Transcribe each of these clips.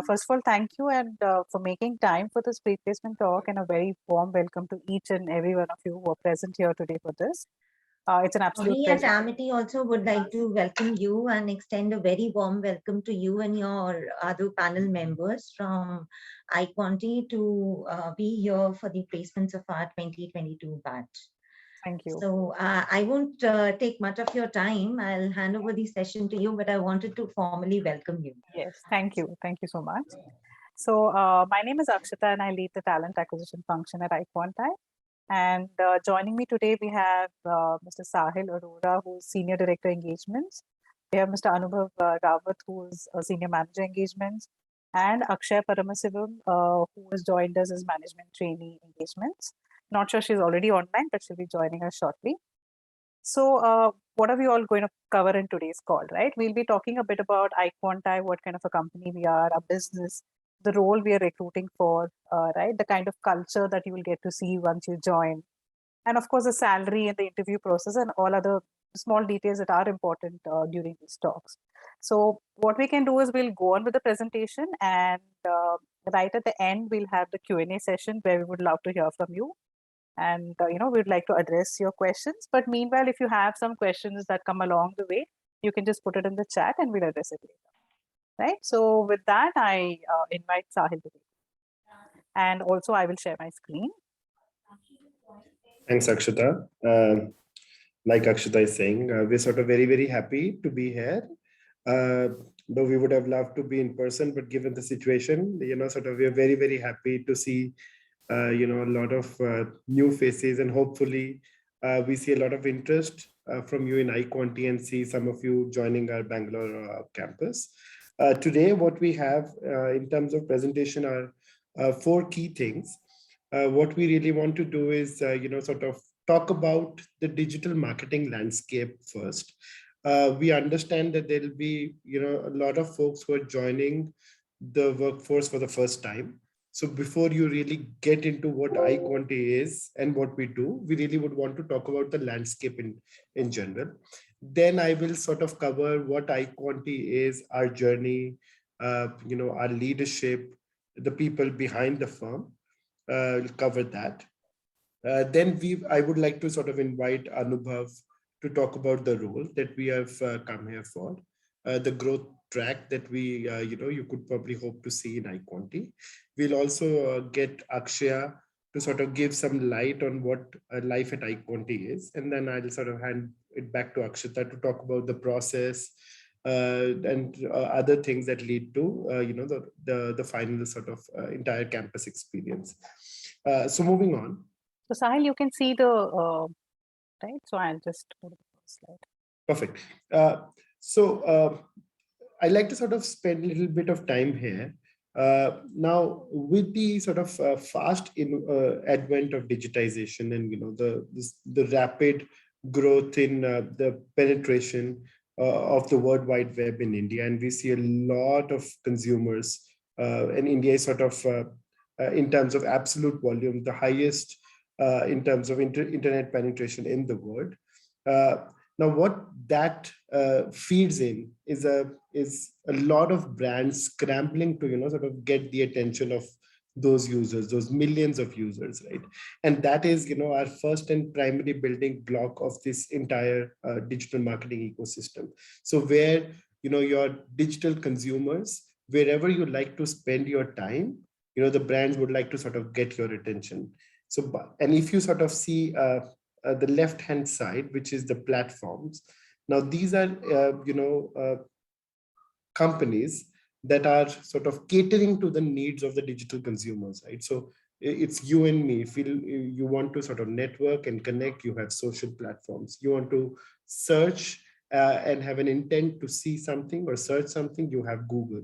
first of all, thank you for making time for this pre-placement talk, and a very warm welcome to each and every one of you who are present here today for this. It's an absolute We at pleasure. Amity also would like to welcome you and extend a very warm welcome to you and your other panel members from IQUANTI to be here for the placements of our 2022 batch. Thank you. So I won't take much of your time. I'll hand over the session to you, but I wanted to formally welcome you. Yes, thank you. Thank you so much. So my name is Akshita and I lead the talent acquisition function at IQUANTI. And joining me today, we have Mr. Sahil Arora, who's Senior Director Engagements. We have Mr. Anubhav Rawat, who's Senior Manager Engagements, and Akshay Paramasivam, who has joined us as Management Trainee Engagements. Not sure she's already online, but she'll be joining us shortly. So what are we all going to cover in today's call, right? We'll be talking a bit about IQUANTI, what kind of a company we are, our business, the role we are recruiting for, right? The kind of culture that you will get to see once you join. And of course, the salary and the interview process and all other small details that are important during these talks. So what we can do is we'll go on with the presentation, and right at the end, we'll have the Q&A session where we would love to hear from you. And, we'd like to address your questions. But meanwhile, if you have some questions that come along the way, you can just put it in the chat and we'll address it later. Right? So with that, I invite Sahil to take it. And also I will share my screen. Thanks, Akshita. Like Akshita is saying, we're sort of very, very happy to be here. Though we would have loved to be in person, but given the situation, we're very, very happy to see a lot of new faces, and hopefully we see a lot of interest from you in IQUANTI and see some of you joining our Bangalore campus. Today, what we have in terms of presentation are 4 key things. What we really want to do is, talk about the digital marketing landscape first. We understand that there'll be, a lot of folks who are joining the workforce for the first time. So before you really get into what IQUANTI is and what we do, we really would want to talk about the landscape in general. Then I will sort of cover what IQUANTI is, our journey, our leadership, the people behind the firm. We'll cover that. Then I would like to sort of invite Anubhav to talk about the role that we have come here for, the growth track that we, you could probably hope to see in IQUANTI. We'll also get Akshay to sort of give some light on what life at IQUANTI is. And then I'll sort of hand it back to Akshita to talk about the process and other things that lead to, the final sort of entire campus experience. So moving on. So Sahil, you can see the, right? So I'll just go to the first slide. Perfect. I'd like to sort of spend a little bit of time here. Now, with the sort of fast advent of digitization and the rapid growth in the penetration of the World Wide Web in India, and we see a lot of consumers, and India is sort of, in terms of absolute volume, the highest in terms of internet penetration in the world. Now, what that feeds in is a lot of brands scrambling to sort of get the attention of those users, those millions of users, right? And that is our first and primary building block of this entire digital marketing ecosystem. So where your digital consumers, wherever you like to spend your time, the brands would like to sort of get your attention. So, and if you sort of see the left-hand side, which is the platforms. Now, these are, companies that are sort of catering to the needs of the digital consumers, right? So it's you and me. If you want to sort of network and connect, you have social platforms. You want to search and have an intent to see something or search something, you have Google.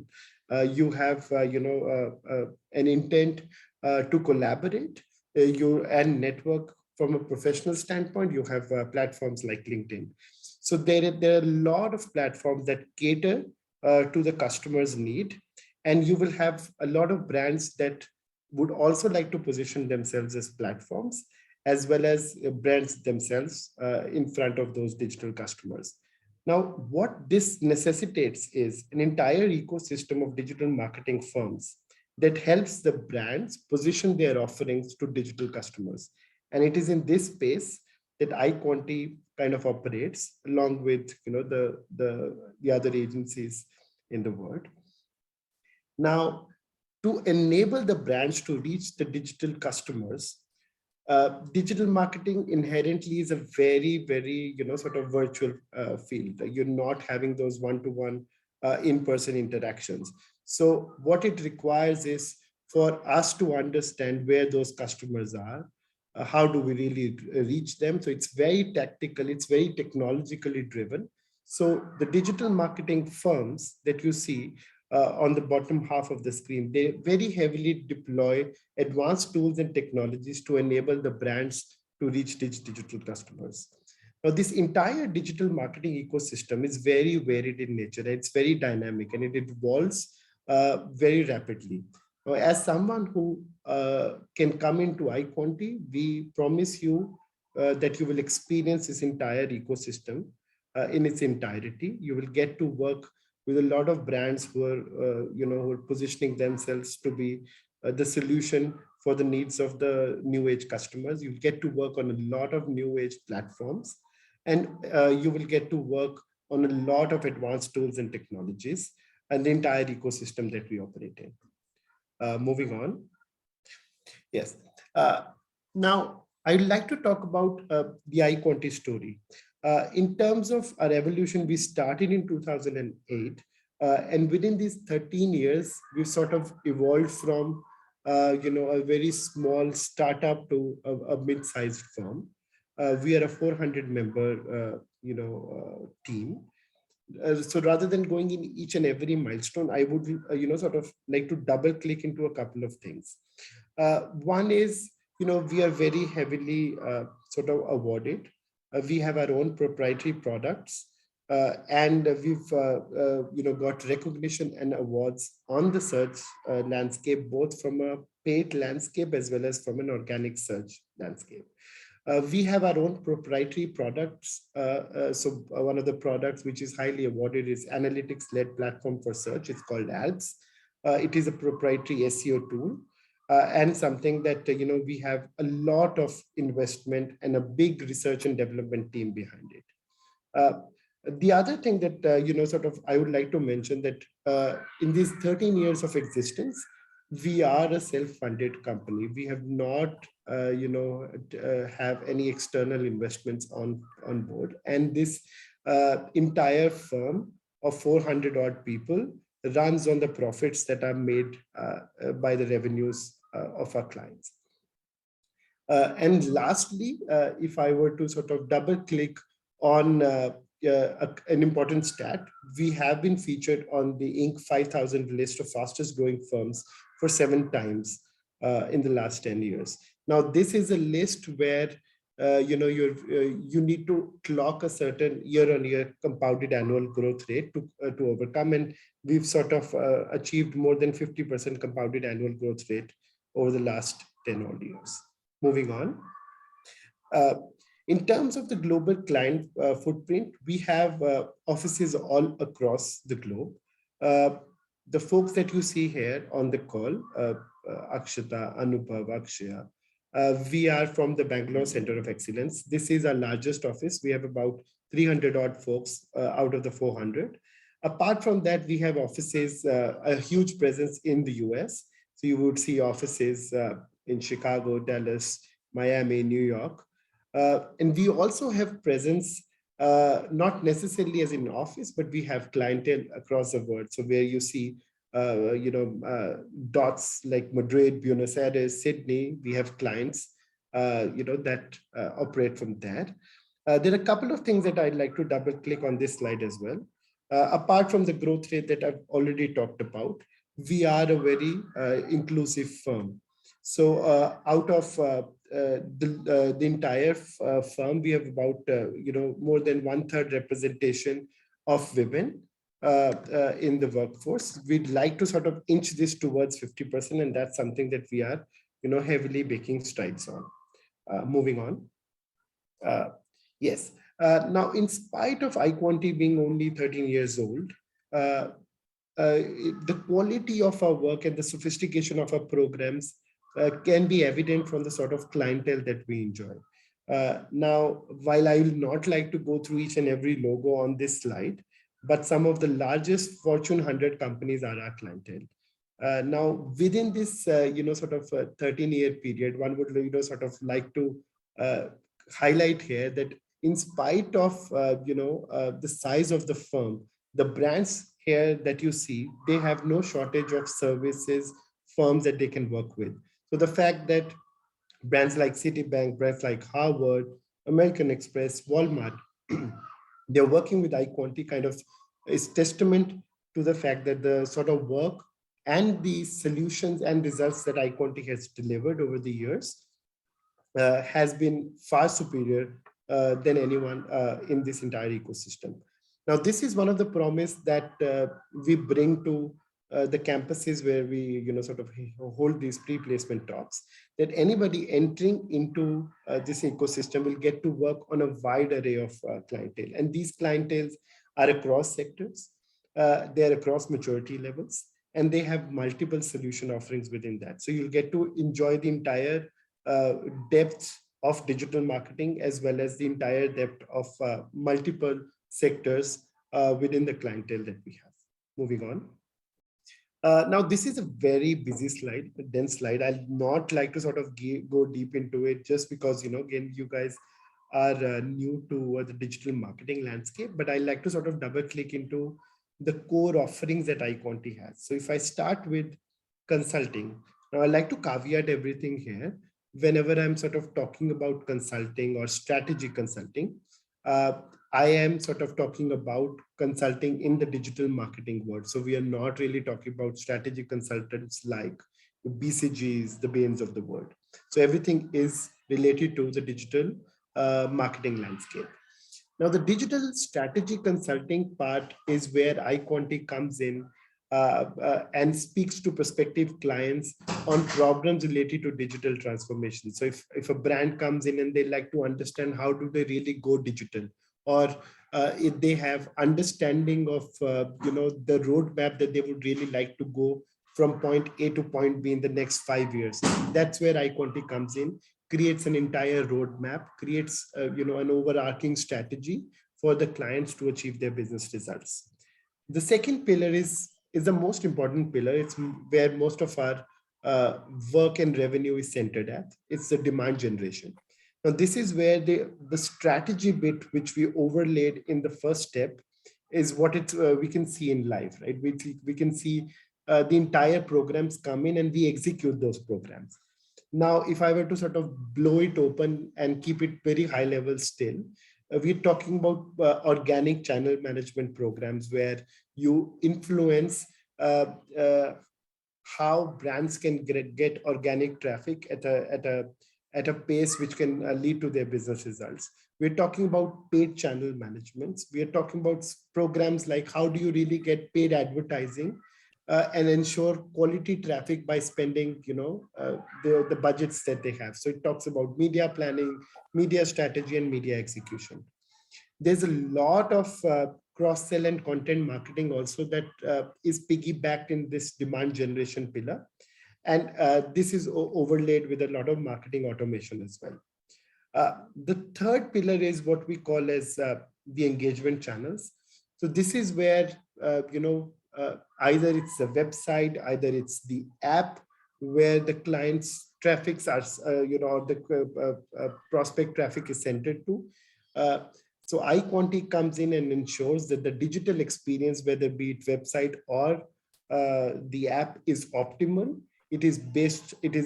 You have, an intent to collaborate and network from a professional standpoint, you have platforms like LinkedIn. So there are a lot of platforms that cater to the customer's need. And you will have a lot of brands that would also like to position themselves as platforms, as well as brands themselves in front of those digital customers. Now, what this necessitates is an entire ecosystem of digital marketing firms that helps the brands position their offerings to digital customers. And it is in this space that iQuanti kind of operates along with the other agencies in the world. Now, to enable the brands to reach the digital customers, digital marketing inherently is a very, very, sort of virtual field. You're not having those one-to-one in-person interactions. So what it requires is for us to understand where those customers are, how do we really reach them? So it's very tactical, it's very technologically driven. So the digital marketing firms that you see on the bottom half of the screen, they very heavily deploy advanced tools and technologies to enable the brands to reach digital customers. Now, this entire digital marketing ecosystem is very varied in nature. It's very dynamic and it evolves very rapidly. Now, as someone who can come into iQuanti, we promise you that you will experience this entire ecosystem in its entirety. You will get to work with a lot of brands who are, who are positioning themselves to be the solution for the needs of the new age customers. You get to work on a lot of new age platforms, and you will get to work on a lot of advanced tools and technologies and the entire ecosystem that we operate in. Moving on. Yes. Now, I'd like to talk about the iQuanti story. In terms of our evolution, we started in 2008. And within these 13 years, we've sort of evolved from, a very small startup to a mid-sized firm. We are a 400-member, team. So rather than going in each and every milestone, I would, sort of like to double click into a couple of things. One is, we are very heavily sort of awarded. We have our own proprietary products, and we've got recognition and awards on the search landscape, both from a paid landscape as well as from an organic search landscape. We have our own proprietary products. So one of the products which is highly awarded is analytics-led platform for search. It's called ALPS. It is a proprietary SEO tool. And something that, we have a lot of investment and a big research and development team behind it. The other thing that, I would like to mention that in these 13 years of existence, we are a self-funded company. We have not, have any external investments on board. And this entire firm of 400 odd people runs on the profits that are made by the revenues of our clients. And lastly, if I were to sort of double click on an important stat, we have been featured on the Inc. 5000 list of fastest growing firms for 7 times in the last 10 years. Now, this is a list where you need to clock a certain year-on-year compounded annual growth rate to overcome, and we've sort of achieved more than 50% compounded annual growth rate over the last 10 odd years. Moving on. In terms of the global client footprint, we have offices all across the globe. The folks that you see here on the call, Akshata, Anubhav, Akshaya, we are from the Bangalore Center of Excellence. This is our largest office. We have about 300 odd folks out of the 400. Apart from that, we have offices, a huge presence in the US. So you would see offices in Chicago, Dallas, Miami, New York. And we also have presence, not necessarily as in office, but we have clientele across the world. So where you see, dots like Madrid, Buenos Aires, Sydney, we have clients, that operate from there. There are a couple of things that I'd like to double click on this slide as well. Apart from the growth rate that I've already talked about, we are a very inclusive firm. So out of the entire firm, we have about, more than 1/3 representation of women in the workforce. We'd like to sort of inch this towards 50%, and that's something that we are, heavily making strides on. Moving on. Yes. Now, in spite of IQUANTI being only 13 years old, uh, the quality of our work and the sophistication of our programs can be evident from the sort of clientele that we enjoy. Now, while I will not like to go through each and every logo on this slide, but some of the largest Fortune 100 companies are our clientele. Now, within this, sort of 13-year period, one would, sort of like to uh, highlight here that in spite of, the size of the firm, the brands here that you see, they have no shortage of services, firms that they can work with. So the fact that brands like Citibank, brands like Harvard, American Express, Walmart, they're working with IQUANTI kind of is testament to the fact that the sort of work and the solutions and results that IQUANTI has delivered over the years has been far superior than anyone in this entire ecosystem. Now, this is one of the promise that we bring to the campuses where we, sort of hold these pre-placement talks, that anybody entering into this ecosystem will get to work on a wide array of clientele. And these clienteles are across sectors, they're across maturity levels, and they have multiple solution offerings within that. So you'll get to enjoy the entire depth of digital marketing, as well as the entire depth of multiple sectors within the clientele that we have. Moving on. Now, this is a very busy slide, a dense slide. I'll not like to sort of go deep into it just because, again, you guys are new to the digital marketing landscape, but I like to sort of double click into the core offerings that IQUANTI has. So if I start with consulting, now I like to caveat everything here. Whenever I'm sort of talking about consulting or strategy consulting, I am sort of talking about consulting in the digital marketing world. So we are not really talking about strategy consultants like BCGs, the Bains of the world. So everything is related to the digital marketing landscape. Now, the digital strategy consulting part is where IQUANTI comes in and speaks to prospective clients on problems related to digital transformation. So if a brand comes in and they like to understand how do they really go digital, or if they have understanding of the roadmap that they would really like to go from point A to point B in the next 5 years, that's where IQUANTI comes in, creates an entire roadmap, creates an overarching strategy for the clients to achieve their business results. The second pillar is the most important pillar. It's where most of our work and revenue is centered at. It's the demand generation. Now, this is where the strategy bit, which we overlaid in the first step, is what we can see in life, right? We can see the entire programs come in and we execute those programs. Now, if I were to sort of blow it open and keep it very high level still, we're talking about organic channel management programs where you influence how brands can get organic traffic at a pace which can lead to their business results. We're talking about paid channel management. We are talking about programs like how do you really get paid advertising and ensure quality traffic by spending, the budgets that they have. So it talks about media planning, media strategy, and media execution. There's a lot of cross-sell and content marketing also that is piggybacked in this demand generation pillar. And this is overlaid with a lot of marketing automation as well. The third pillar is what we call as the engagement channels. So this is where, either it's a website, either it's the app where the client's traffics are, the prospect traffic is centered to. So IQUANTI comes in and ensures that the digital experience, whether be it website or the app, is optimal. It is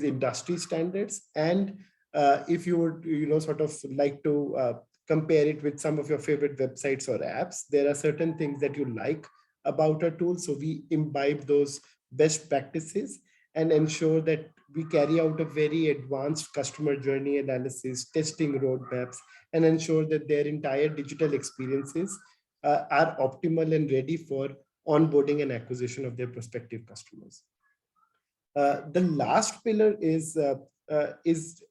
industry standards. And if you would, sort of like to compare it with some of your favorite websites or apps, there are certain things that you like about a tool. So we imbibe those best practices and ensure that we carry out a very advanced customer journey analysis, testing roadmaps, and ensure that their entire digital experiences are optimal and ready for onboarding and acquisition of their prospective customers. The last pillar is data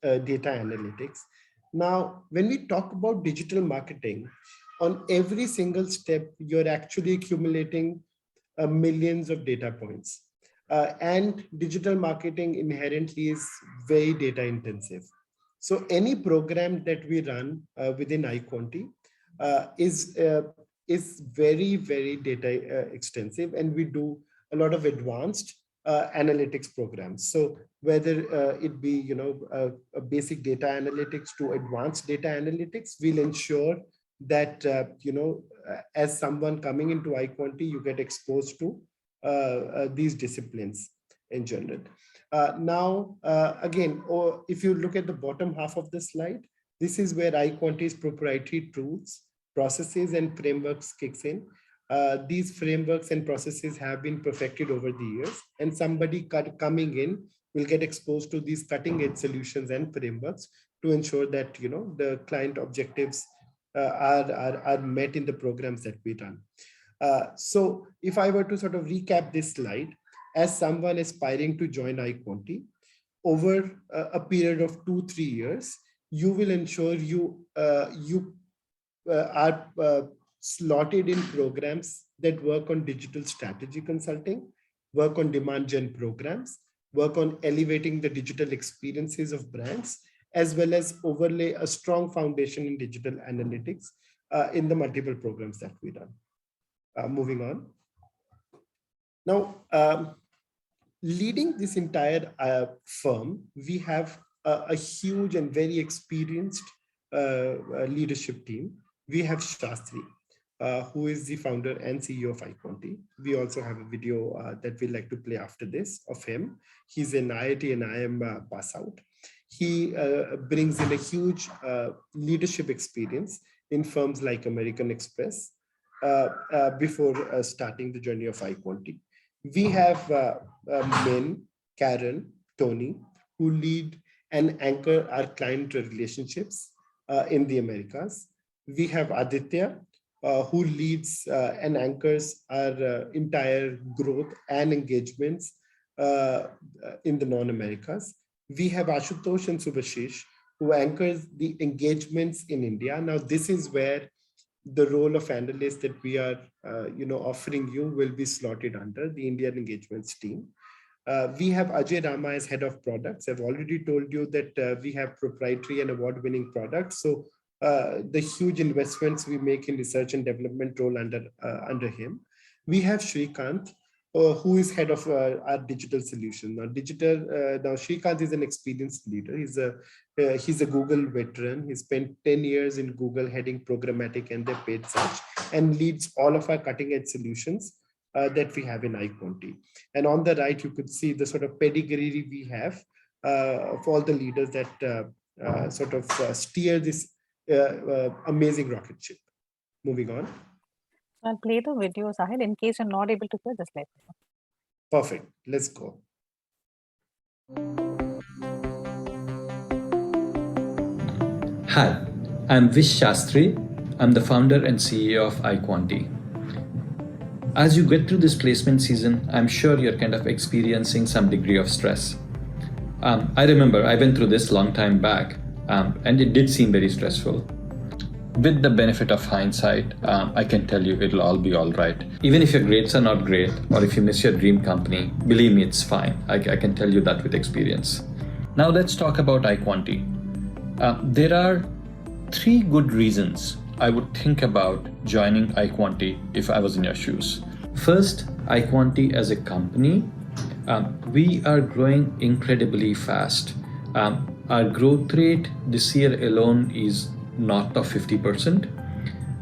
analytics. Now, when we talk about digital marketing, on every single step, you're actually accumulating millions of data points. And digital marketing inherently is very data intensive. So any program that we run within iQuanti is very, very data extensive, and we do a lot of advanced analytics programs. So whether it be a basic data analytics to advanced data analytics, we'll ensure that as someone coming into iQuanti, you get exposed to these disciplines in general. Now, again, if you look at the bottom half of the slide, this is where iQuanti's proprietary tools, processes, and frameworks kicks in. These frameworks and processes have been perfected over the years, and somebody coming in will get exposed to these cutting-edge solutions and frameworks to ensure that the client objectives are met in the programs that we run. So if I were to sort of recap this slide, as someone aspiring to join iQuanti, over a period of 2-3 years, you will ensure you are slotted in programs that work on digital strategy consulting, work on demand gen programs, work on elevating the digital experiences of brands, as well as overlay a strong foundation in digital analytics in the multiple programs that we run. Moving on. Now, leading this entire firm, we have a huge and very experienced leadership team. We have Shastri, who is the founder and CEO of iQuanti. We also have a video that we'd like to play after this of him. He's an IIT and IIM pass out. He brings in a huge leadership experience in firms like American Express before starting the journey of iQuanti. We have Min, Karen, Tony, who lead and anchor our client relationships in the Americas. We have Aditya, who leads and anchors our entire growth and engagements in the non-Americas. We have Ashutosh and Subhashish, who anchors the engagements in India. Now, this is where the role of analyst that we are offering you will be slotted under the Indian engagements team. We have Ajay Rama as head of products. I've already told you that we have proprietary and award-winning products. So the huge investments we make in research and development roll under him. We have Shrikant, who is head of our digital solution. Now, Shrikant is an experienced leader. He's a Google veteran. He spent 10 years in Google heading programmatic and their paid search, and leads all of our cutting edge solutions that we have in iQuanti. And on the right, you could see the sort of pedigree we have of all the leaders that steer this amazing rocket ship. Moving on. I'll play the video, Sahil, in case you're not able to hear, just let me know. Perfect. Let's go. Hi, I'm Vish Shastri. I'm the founder and CEO of iQuanti. As you get through this placement season, I'm sure you're kind of experiencing some degree of stress. I remember I went through this long time back, and it did seem very stressful. With the benefit of hindsight, I can tell you it'll all be all right. Even if your grades are not great, or if you miss your dream company, believe me, it's fine. I can tell you that with experience. Now let's talk about iQuanti. There are 3 good reasons I would think about joining iQuanti if I was in your shoes. First, iQuanti as a company, we are growing incredibly fast. Our growth rate this year alone is north of 50%.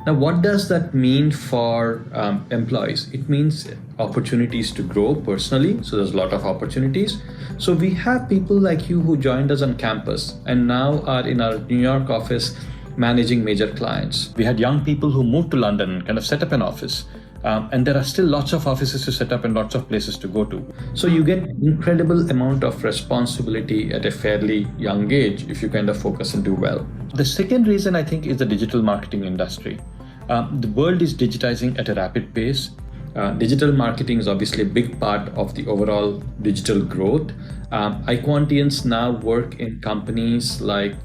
Now, what does that mean for employees? It means opportunities to grow personally. So there's a lot of opportunities. So we have people like you who joined us on campus and now are in our New York office managing major clients. We had young people who moved to London and kind of set up an office. And there are still lots of offices to set up and lots of places to go to. So you get incredible amount of responsibility at a fairly young age if you kind of focus and do well. The second reason I think is the digital marketing industry. The world is digitizing at a rapid pace. Digital marketing is obviously a big part of the overall digital growth. iQuantians now work in companies like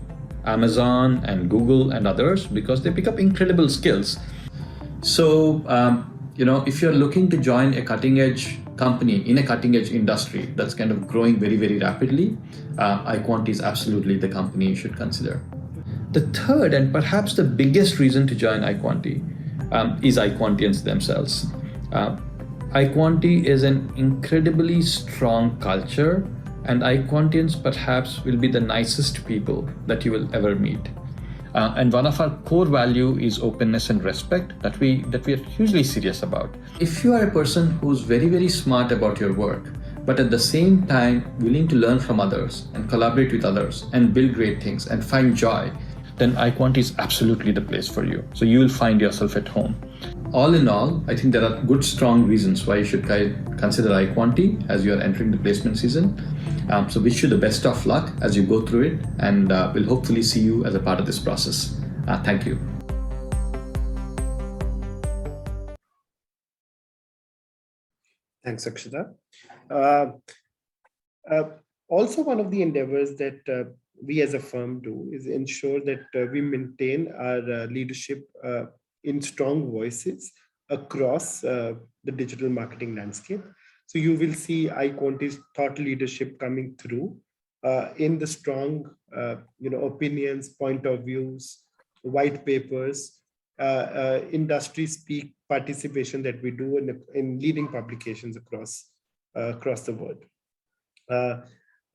Amazon and Google and others because they pick up incredible skills. So, if you're looking to join a cutting edge company in a cutting edge industry that's kind of growing very, very rapidly, iQuanti is absolutely the company you should consider. The third and perhaps the biggest reason to join iQuanti is iQuantians themselves. iQuanti is an incredibly strong culture, and iQuantians perhaps will be the nicest people that you will ever meet. And one of our core value is openness and respect that we are hugely serious about. If you are a person who's very, very smart about your work, but at the same time willing to learn from others and collaborate with others and build great things and find joy, then iQuanti is absolutely the place for you. So you will find yourself at home. All in all, I think there are good, strong reasons why you should consider iQuanti as you are entering the placement season. So wish you the best of luck as you go through it, and we'll hopefully see you as a part of this process. Thank you. Thanks, Akshita. Also, one of the endeavors that we as a firm do is ensure that we maintain our leadership in strong voices across the digital marketing landscape. So you will see iQuanti's thought leadership coming through in the strong, opinions, point of views, white papers, industry speak participation that we do in leading publications across the world.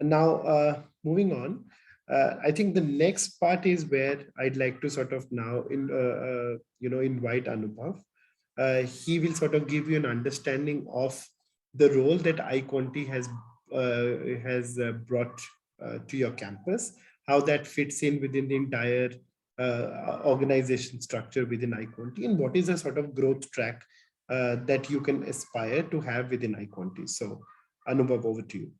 Now, moving on, I think the next part is where I'd like to sort of now invite Anubhav. He will sort of give you an understanding of the role that iQuanti has brought to your campus, how that fits in within the entire organization structure within iQuanti, and what is a sort of growth track that you can aspire to have within iQuanti. So, Anubhav, over to you.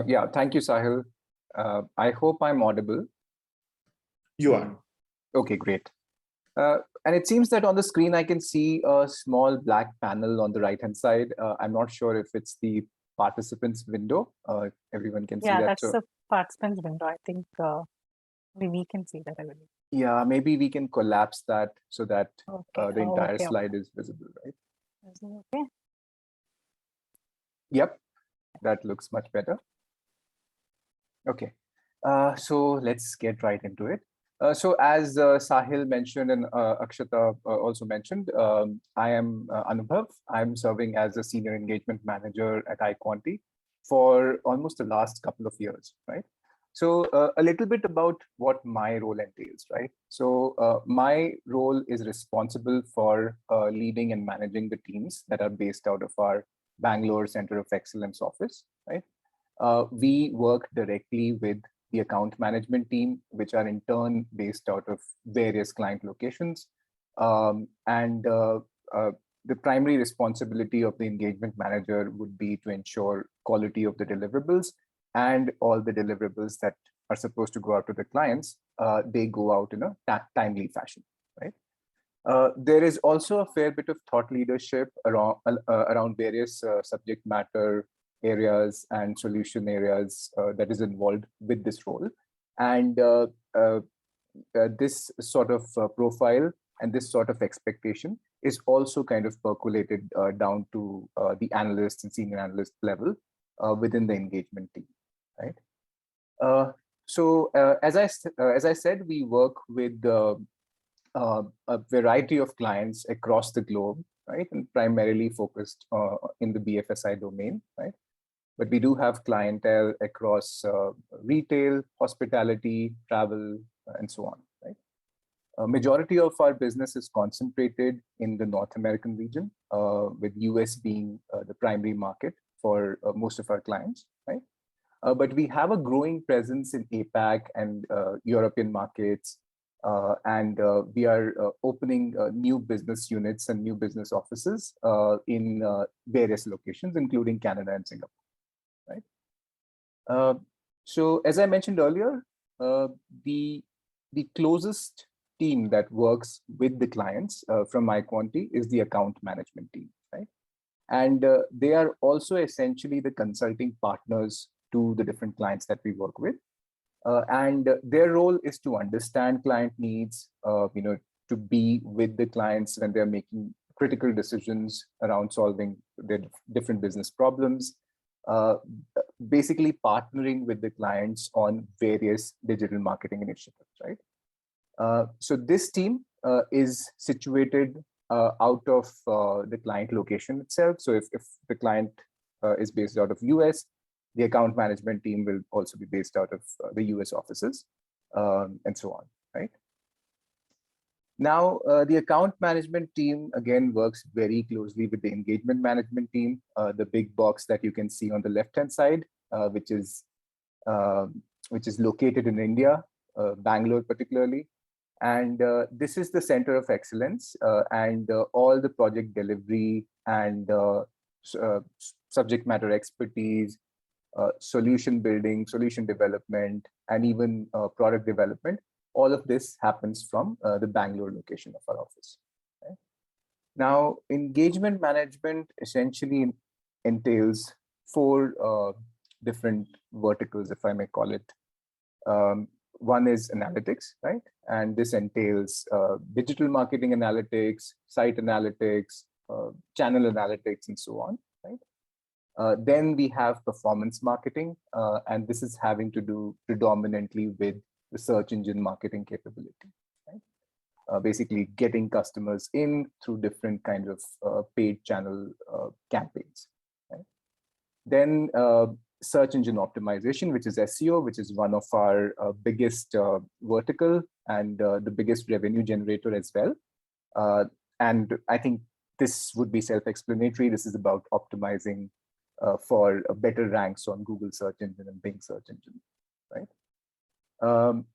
Yeah, thank you, Sahil. I hope I'm audible. You are. Okay, great. And it seems that on the screen, I can see a small black panel on the right-hand side. I'm not sure if it's the participants window. Everyone can see that. Yeah, that's the participants window. I think we can see that, I believe. Yeah, maybe we can collapse that so that the entire slide is visible, right? Is it okay? Yep, that looks much better. Okay, so let's get right into it. So as Sahil mentioned and Akshata also mentioned, I am Anubhav. I'm serving as a senior engagement manager at iQuanti for almost the last couple of years, right? So a little bit about what my role entails, right? So my role is responsible for leading and managing the teams that are based out of our Bangalore Center of Excellence office, right? We work directly with the account management team, which are in turn based out of various client locations. The primary responsibility of the engagement manager would be to ensure quality of the deliverables, and all the deliverables that are supposed to go out to the clients, they go out in a timely fashion, right? There is also a fair bit of thought leadership around various subject matter areas and solution areas that is involved with this role. And this sort of profile and this sort of expectation is also kind of percolated down to the analyst and senior analyst level within the engagement team, right? As I said, we work with a variety of clients across the globe, right? And primarily focused in the BFSI domain, right? But we do have clientele across retail, hospitality, travel, and so on, right? A majority of our business is concentrated in the North American region, with US being the primary market for most of our clients, right? But we have a growing presence in APAC and European markets, and we are opening new business units and new business offices in various locations, including Canada and Singapore. Right. So as I mentioned earlier, the closest team that works with the clients from iQuanti is the account management team, right? And they are also essentially the consulting partners to the different clients that we work with. And their role is to understand client needs, to be with the clients when they're making critical decisions around solving their different business problems, basically partnering with the clients on various digital marketing initiatives, right? So this team is situated out of the client location itself. So if the client is based out of US, the account management team will also be based out of the US offices, and so on, right? Now, the account management team, again, works very closely with the engagement management team, the big box that you can see on the left-hand side, which is located in India, Bangalore particularly. And this is the center of excellence, and all the project delivery and subject matter expertise, solution building, solution development, and even product development. All of this happens from the Bangalore location of our office. Right? Now, engagement management essentially entails 4 different verticals, if I may call it. One is analytics, right? And this entails digital marketing analytics, site analytics, channel analytics, and so on, right? Then we have performance marketing, and this is having to do predominantly with the search engine marketing capability, right? Basically getting customers in through different kinds of paid channel campaigns, right? Then search engine optimization, which is SEO, which is one of our biggest vertical and the biggest revenue generator as well. And I think this would be self-explanatory. This is about optimizing for better ranks on Google search engine and Bing search engine, right?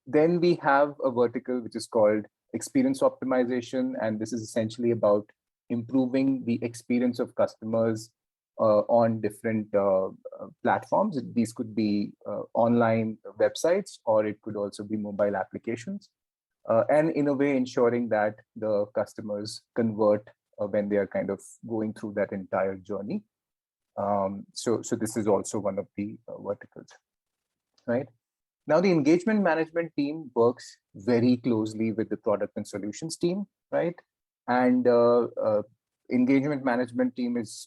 Then we have a vertical which is called experience optimization, and this is essentially about improving the experience of customers on different platforms. These could be online websites, or it could also be mobile applications, and in a way ensuring that the customers convert when they are kind of going through that entire journey. So this is also one of the verticals, right? Now, the engagement management team works very closely with the product and solutions team, right? And engagement management team is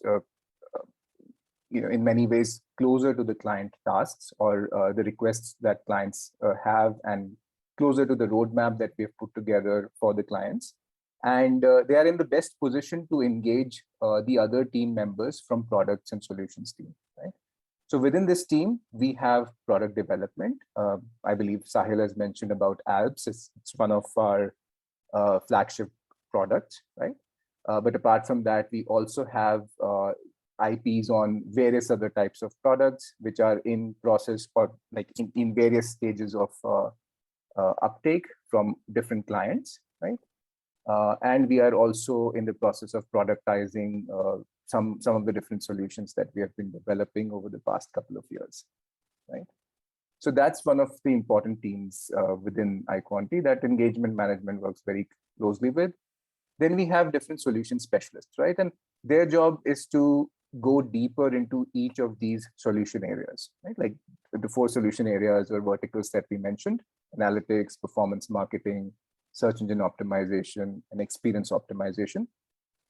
in many ways closer to the client tasks or the requests that clients have, and closer to the roadmap that we have put together for the clients. And they are in the best position to engage the other team members from products and solutions team, right? So within this team, we have product development. I believe Sahil has mentioned about ALPS. It's one of our flagship products, right? But apart from that, we also have IPs on various other types of products, which are in process or like in various stages of uptake from different clients, right? And we are also in the process of productizing some of the different solutions that we have been developing over the past couple of years, right? So that's one of the important teams within IQUANTI that engagement management works very closely with. Then we have different solution specialists, right? And their job is to go deeper into each of these solution areas, right? Like the 4 solution areas or verticals that we mentioned: analytics, performance marketing, search engine optimization, and experience optimization.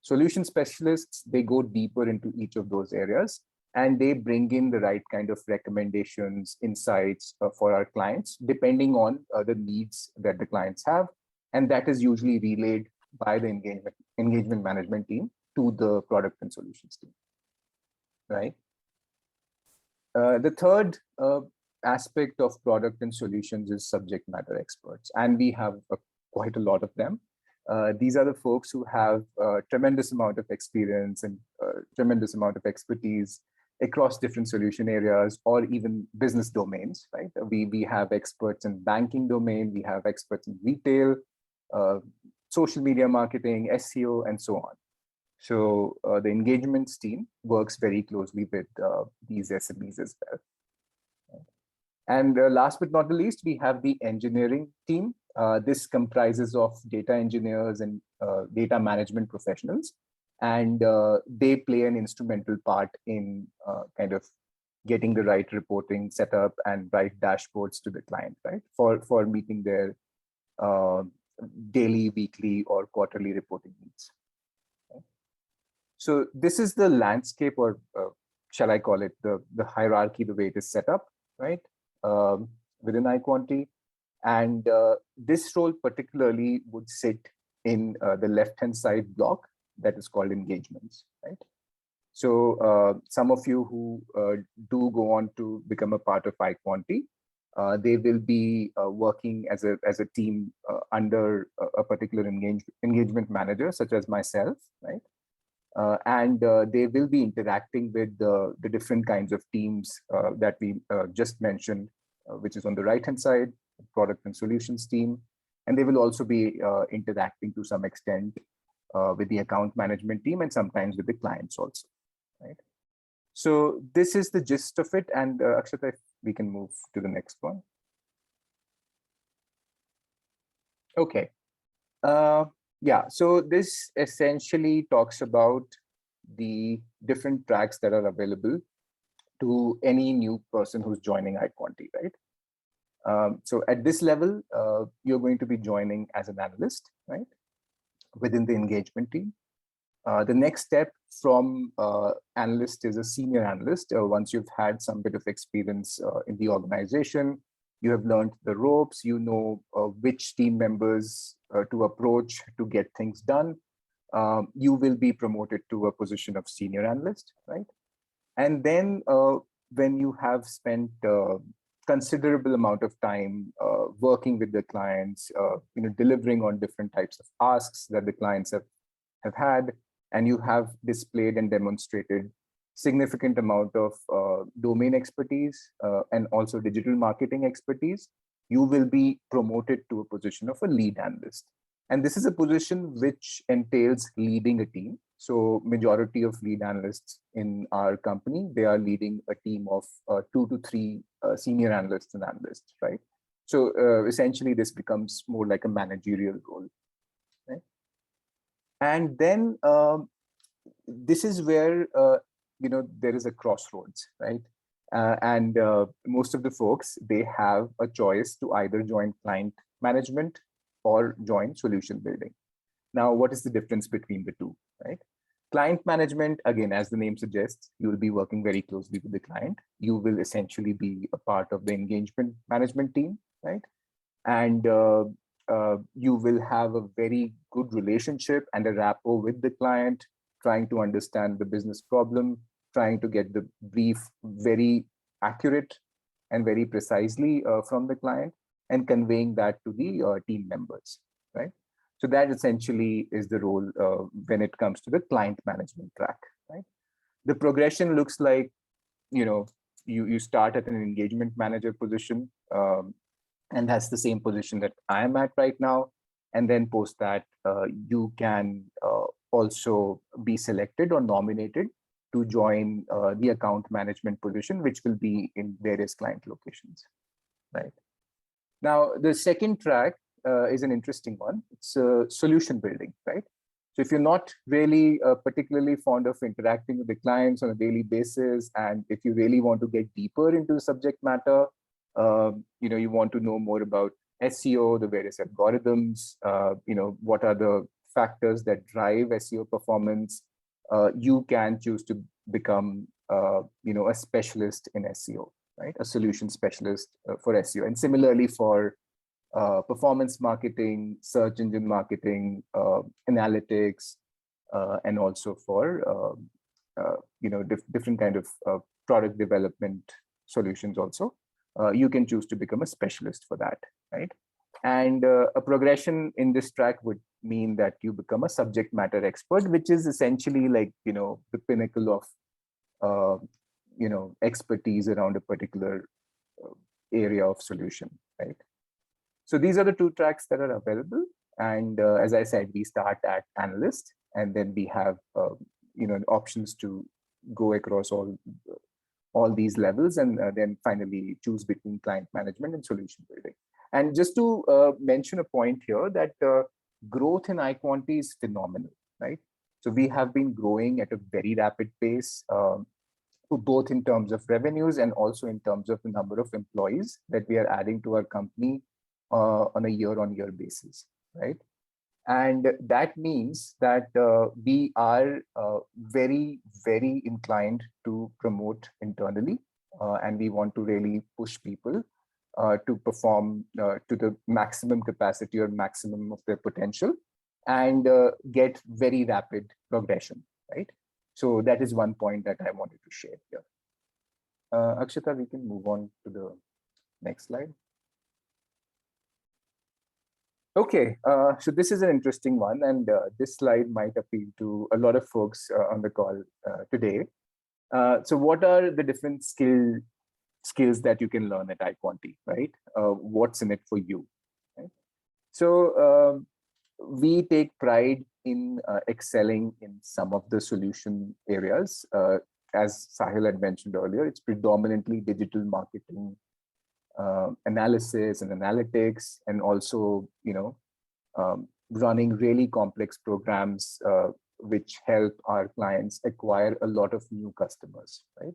Solution specialists, they go deeper into each of those areas, and they bring in the right kind of recommendations, insights for our clients, depending on the needs that the clients have. And that is usually relayed by the engagement management team to the product and solutions team, right? The third aspect of product and solutions is subject matter experts, and we have quite a lot of them. These are the folks who have a tremendous amount of experience and tremendous amount of expertise across different solution areas or even business domains, right? We have experts in banking domain, we have experts in retail, social media marketing, SEO, and so on. So the engagements team works very closely with these SMEs as well. And last but not the least, we have the engineering team. This comprises of data engineers and data management professionals. And they play an instrumental part in kind of getting the right reporting set up and right dashboards to the client, right? For meeting their daily, weekly, or quarterly reporting needs. Okay. So this is the landscape, or shall I call it the hierarchy, the way it is set up, right? Within iQuanti. And this role particularly would sit in the left-hand side block that is called engagements, right? So some of you who do go on to become a part of iQuanti, they will be working as a team under a particular engagement manager, such as myself, right? And they will be interacting with the different kinds of teams that we just mentioned, which is on the right-hand side, product and solutions team. And they will also be interacting to some extent with the account management team and sometimes with the clients also, right? So this is the gist of it. And Akshata, if we can move to the next one. Okay. Yeah, so this essentially talks about the different tracks that are available to any new person who's joining iQuanti, right? So at this level, you're going to be joining as an analyst, right? Within the engagement team. The next step from analyst is a senior analyst. Once you've had some bit of experience in the organization, you have learned the ropes, you know which team members to approach to get things done, you will be promoted to a position of senior analyst, right? And then when you have spent considerable amount of time working with the clients, delivering on different types of asks that the clients have had, and you have displayed and demonstrated significant amount of domain expertise and also digital marketing expertise, you will be promoted to a position of a lead analyst. And this is a position which entails leading a team. So majority of lead analysts in our company, they are leading a team of 2 to 3 senior analysts and analysts, right? So essentially this becomes more like a managerial role, right? And then this is where there is a crossroads, right? And most of the folks, they have a choice to either join client management or join solution building. Now, what is the difference between the two, right? Client management, again, as the name suggests, you will be working very closely with the client. You will essentially be a part of the engagement management team, right? And you will have a very good relationship and a rapport with the client, trying to understand the business problem, trying to get the brief very accurate and very precisely from the client, and conveying that to the team members, right? So that essentially is the role when it comes to the client management track, right? The progression looks like, you start at an engagement manager position, and that's the same position that I am at right now. And then post that, you can also be selected or nominated to join the account management position, which will be in various client locations, right? Now, the second track is an interesting one. It's solution building, right? So if you're not really particularly fond of interacting with the clients on a daily basis, and if you really want to get deeper into the subject matter, you want to know more about SEO, the various algorithms, what are the factors that drive SEO performance, you can choose to become, a specialist in SEO, right? A solution specialist for SEO. And similarly for performance marketing, search engine marketing, analytics, and also for, different kind of product development solutions also. You can choose to become a specialist for that, right? And a progression in this track would mean that you become a subject matter expert, which is essentially like, the pinnacle of, expertise around a particular area of solution, right? So these are the two tracks that are available. And as I said, we start at analyst, and then we have, options to go across all these levels, and then finally choose between client management and solution building. And just to mention a point here that growth in iQuanti is phenomenal, right? So we have been growing at a very rapid pace. both in terms of revenues and also in terms of the number of employees that we are adding to our company on a year-on-year basis, right? And that means that we are very, very inclined to promote internally, and we want to really push people to perform to the maximum capacity or maximum of their potential, and get very rapid progression, right? So that is one point that I wanted to share here. Akshita, we can move on to the next slide. Okay, so this is an interesting one, and this slide might appeal to a lot of folks on the call today. So what are the different skills that you can learn at IQUANTI, right? What's in it for you, right? So we take pride in excelling in some of the solution areas. As Sahil had mentioned earlier, it's predominantly digital marketing, analysis and analytics, and also, running really complex programs which help our clients acquire a lot of new customers, right?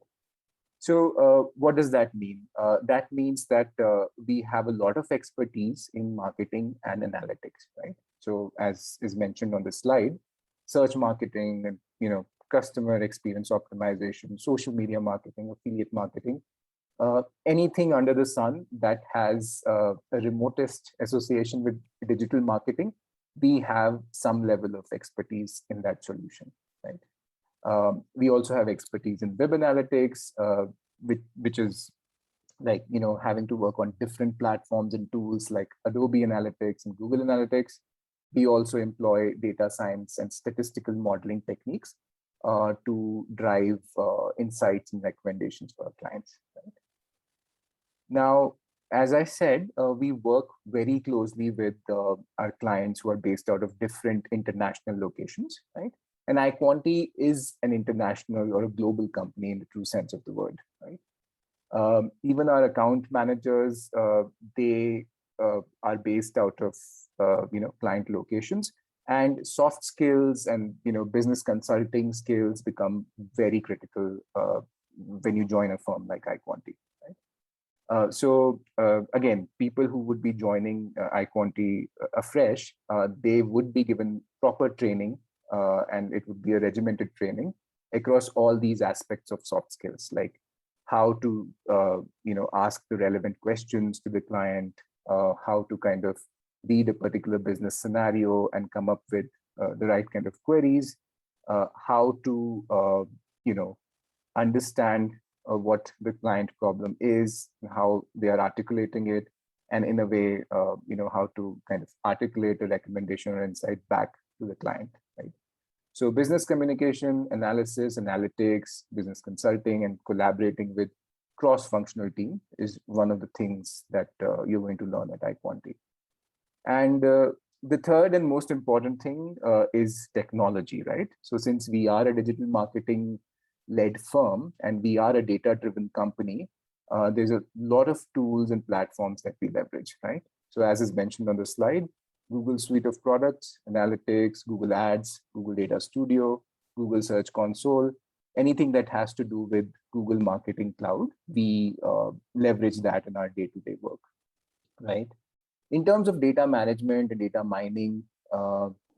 So what does that mean? That means that we have a lot of expertise in marketing and analytics, right? So as is mentioned on the slide, search marketing and customer experience optimization, social media marketing, affiliate marketing, anything under the sun that has a remotest association with digital marketing, we have some level of expertise in that solution, right? We also have expertise in web analytics, which is like, having to work on different platforms and tools like Adobe Analytics and Google Analytics. We also employ data science and statistical modeling techniques to drive insights and recommendations for our clients, right? Now, as I said, we work very closely with our clients who are based out of different international locations, right? And IQUANTI is an international or a global company in the true sense of the word, right? Even our account managers, they are based out of client locations, and soft skills and business consulting skills become very critical when you join a firm like IQUANTI. So again, people who would be joining IQUANTI afresh, they would be given proper training, and it would be a regimented training across all these aspects of soft skills, like how to ask the relevant questions to the client, how to kind of read a particular business scenario and come up with the right kind of queries, how to understand what the client problem is, how they are articulating it, and in a way, how to kind of articulate a recommendation or insight back to the client, right? So business communication, analysis, analytics, business consulting, and collaborating with cross-functional team is one of the things that you're going to learn at IQUANTI. And the third and most important thing is technology, right? So since we are a digital marketing led firm and we are a data-driven company, there's a lot of tools and platforms that we leverage, right? So as is mentioned on the slide, Google suite of products, analytics, Google Ads, Google Data Studio, Google Search Console, anything that has to do with Google Marketing Cloud, we leverage that in our day-to-day work, right? In terms of data management and data mining,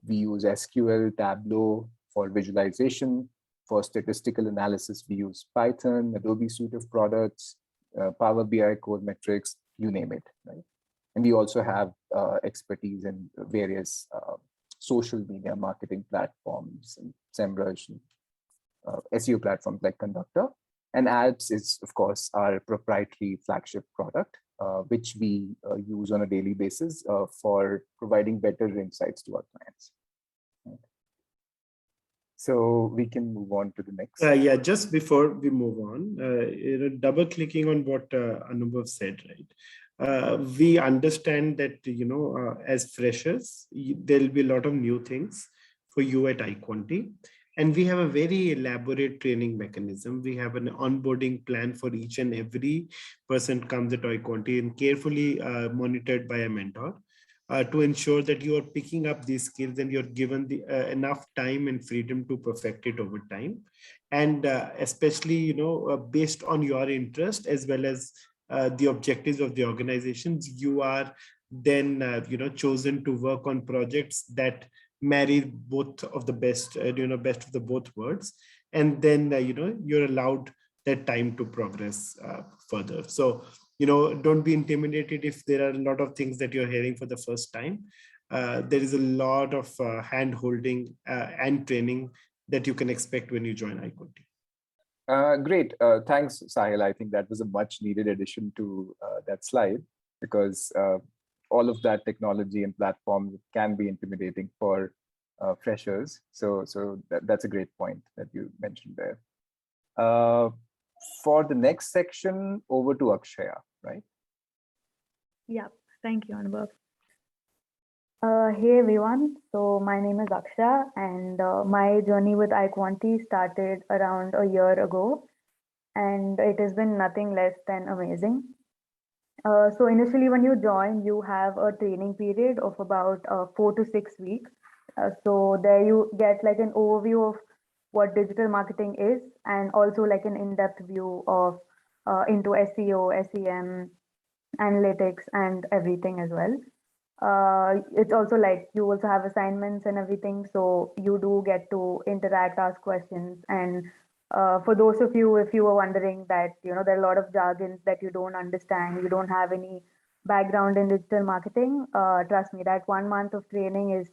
we use SQL, Tableau for visualization. For statistical analysis, we use Python, Adobe suite of products, Power BI, Core Metrics, you name it, right? And we also have expertise in various social media marketing platforms and SEMrush, and SEO platforms like Conductor. And Ads is, of course, our proprietary flagship product, which we use on a daily basis for providing better insights to our clients. So we can move on to the next. Yeah, just before we move on, double clicking on what Anubhav said, right? We understand that, as freshers, there'll be a lot of new things for you at IQUANTI. And we have a very elaborate training mechanism. We have an onboarding plan for each and every person comes at IQUANTI and carefully monitored by a mentor. to ensure that you are picking up these skills and you're given the enough time and freedom to perfect it over time. And especially, based on your interest as well as the objectives of the organizations, you are then, chosen to work on projects that marry both of the best, best of the both worlds. And then, you're allowed that time to progress further. So, don't be intimidated if there are a lot of things that you're hearing for the first time. There is a lot of hand holding and training that you can expect when you join IQUANTI. Great. Thanks, Sahil. I think that was a much needed addition to that slide, because all of that technology and platforms can be intimidating for freshers. So that's a great point that you mentioned there. For the next section, over to Akshaya, right? Yeah, thank you, Anubhav. Hey everyone, so my name is Aksha, and my journey with IQUANTI started around a year ago, and it has been nothing less than amazing. So initially when you join, you have a training period of about 4 to 6 weeks. So there you get like an overview of what digital marketing is, and also like an in-depth view of into SEO, SEM, analytics, and everything as well. It's also like you also have assignments and everything, so you do get to interact, ask questions. And for those of you, if you were wondering that there are a lot of jargons that you don't understand, you don't have any background in digital marketing, trust me, that 1 month of training is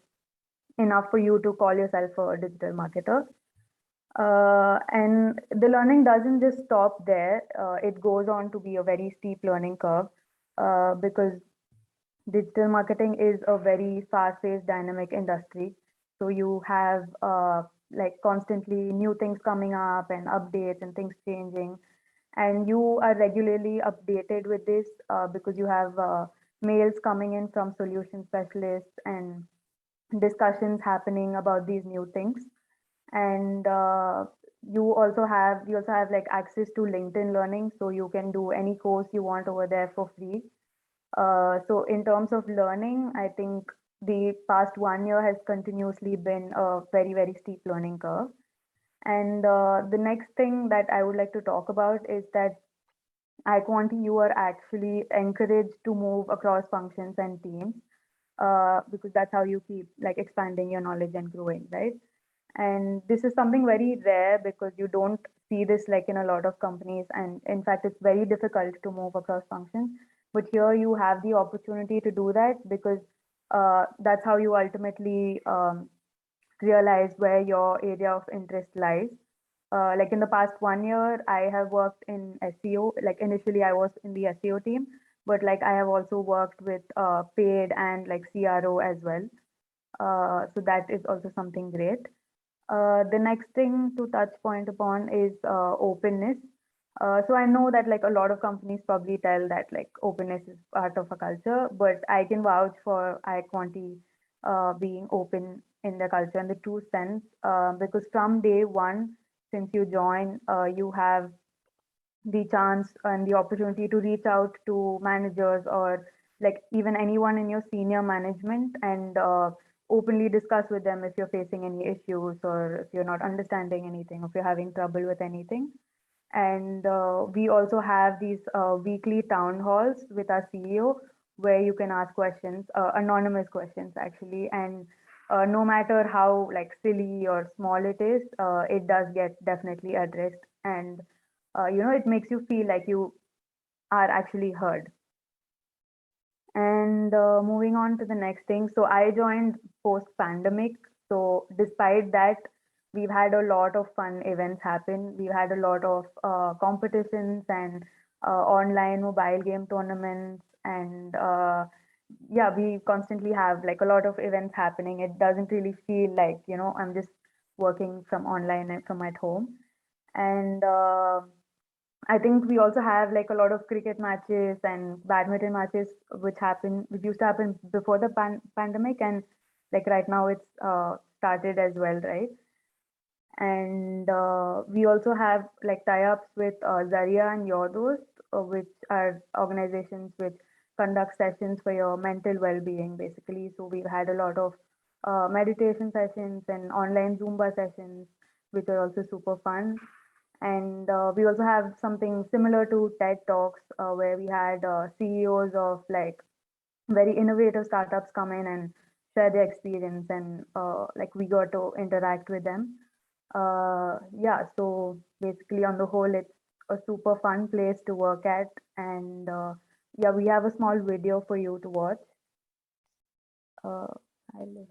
enough for you to call yourself a digital marketer. And the learning doesn't just stop there. It goes on to be a very steep learning curve, because digital marketing is a very fast-paced, dynamic industry. So you have like constantly new things coming up and updates and things changing. And you are regularly updated with this because you have mails coming in from solution specialists and discussions happening about these new things. And you also have like access to LinkedIn Learning, so you can do any course you want over there for free. So in terms of learning, I think the past 1 year has continuously been a very, very steep learning curve. And the next thing that I would like to talk about is that IQUANTI, you are actually encouraged to move across functions and teams, because that's how you keep like expanding your knowledge and growing, right? And this is something very rare because you don't see this like in a lot of companies. And in fact, it's very difficult to move across functions. But here you have the opportunity to do that, because that's how you ultimately realize where your area of interest lies. Like in the past 1 year, I have worked in SEO. Like initially, I was in the SEO team, but like I have also worked with paid and like CRO as well. So that is also something great. The next thing to touch point upon is openness. So I know that like a lot of companies probably tell that like openness is part of a culture, but I can vouch for IQUANTI being open in the culture in the true sense, because from day one, since you join, you have the chance and the opportunity to reach out to managers or like even anyone in your senior management, and openly discuss with them if you're facing any issues, or if you're not understanding anything, if you're having trouble with anything. And we also have these weekly town halls with our CEO, where you can ask questions, anonymous questions actually. And no matter how like silly or small it is, it does get definitely addressed. And it makes you feel like you are actually heard. And moving on to the next thing. So I joined post pandemic. So despite that, we've had a lot of fun events happen. We've had a lot of competitions and online mobile game tournaments. And yeah, we constantly have like a lot of events happening. It doesn't really feel like, I'm just working from online and from at home. And I think we also have like a lot of cricket matches and badminton matches, which used to happen before the pandemic, and like right now it's started as well, right? And we also have like tie-ups with Zaria and Your Dost, which are organizations which conduct sessions for your mental well-being, basically. So we've had a lot of meditation sessions and online Zumba sessions, which are also super fun. And we also have something similar to TED Talks, where we had CEOs of like very innovative startups come in and share their experience, and like we got to interact with them. Yeah, so basically on the whole, it's a super fun place to work at. And yeah, we have a small video for you to watch. I'll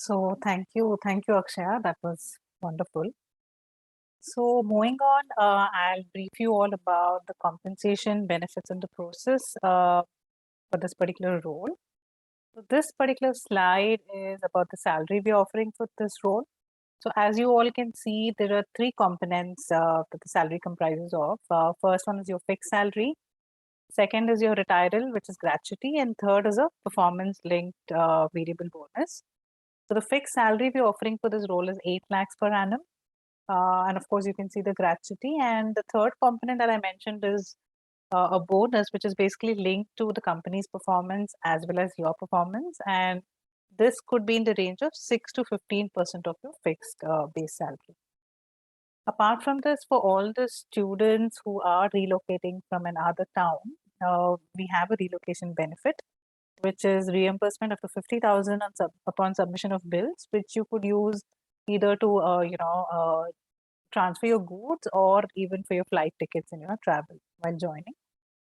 So thank you, Akshaya. That was wonderful. So moving on, I'll brief you all about the compensation benefits and the process for this particular role. So this particular slide is about the salary we're offering for this role. So as you all can see, there are three components that the salary comprises of. First one is your fixed salary. Second is your retiral, which is gratuity. And third is a performance-linked variable bonus. So the fixed salary we're offering for this role is 8 lakhs per annum. And of course, you can see the gratuity. And the third component that I mentioned is a bonus, which is basically linked to the company's performance as well as your performance. And this could be in the range of 6 to 15% of your fixed base salary. Apart from this, for all the students who are relocating from another town, we have a relocation benefit, which is reimbursement of the 50,000 upon submission of bills, which you could use either to transfer your goods or even for your flight tickets and travel while joining.